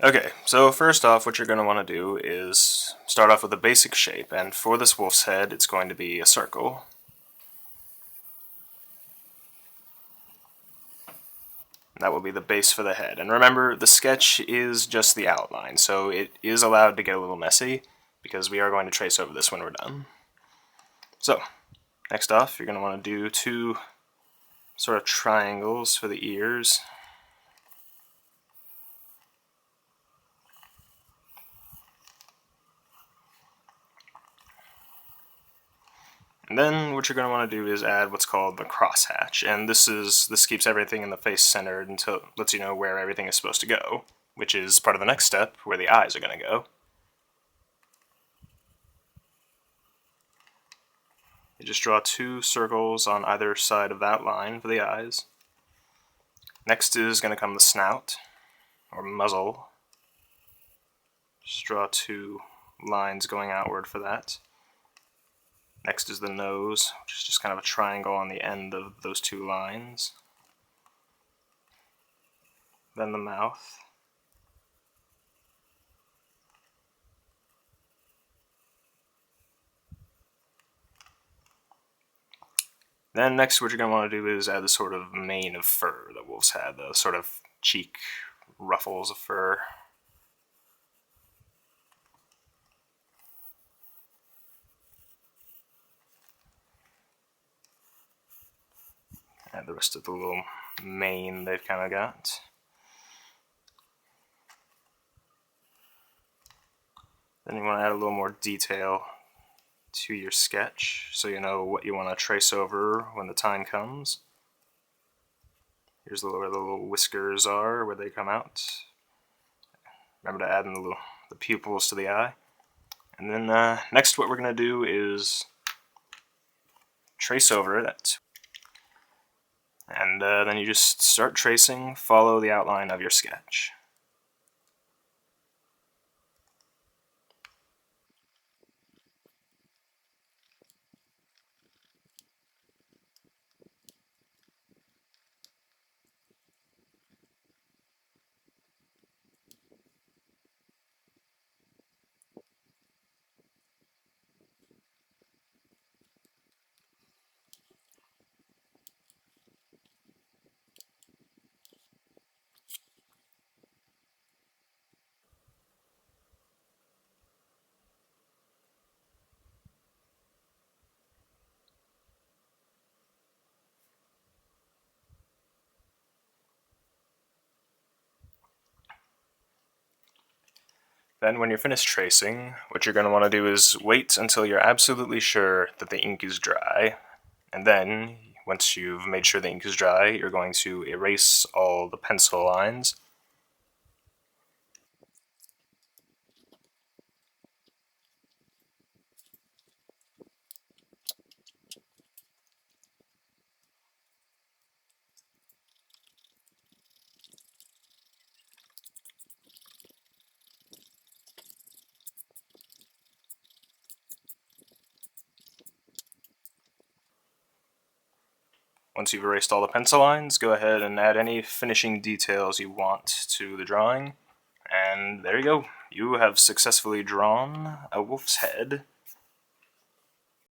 Okay, so first off, what you're going to want to do is start off with a basic shape, and for this wolf's head, it's going to be a circle. That will be the base for the head. And remember, the sketch is just the outline, so it is allowed to get a little messy, because we are going to trace over this when we're done. So, next off, you're going to want to do two sort of triangles for the ears. And then what you're going to want to do is add what's called the crosshatch, and this keeps everything in the face centered until it lets you know where everything is supposed to go, which is part of the next step, where the eyes are going to go. You just draw two circles on either side of that line for the eyes. Next is going to come the snout, or muzzle. Just draw two lines going outward for that. Next is the nose, which is just kind of a triangle on the end of those two lines. Then the mouth. Then next what you're going to want to do is add the sort of mane of fur that wolves had, the sort of cheek ruffles of fur. Add the rest of the little mane they've kind of got. Then you want to add a little more detail to your sketch, so you know what you want to trace over when the time comes. Here's where the little whiskers are, where they come out. Remember to add in the pupils to the eye. And then next what we're going to do is trace over it. And then you just start tracing, follow the outline of your sketch. Then when you're finished tracing, what you're going to want to do is wait until you're absolutely sure that the ink is dry, and then, once you've made sure the ink is dry, you're going to erase all the pencil lines. Once you've erased all the pencil lines, go ahead and add any finishing details you want to the drawing. And there you go. You have successfully drawn a wolf's head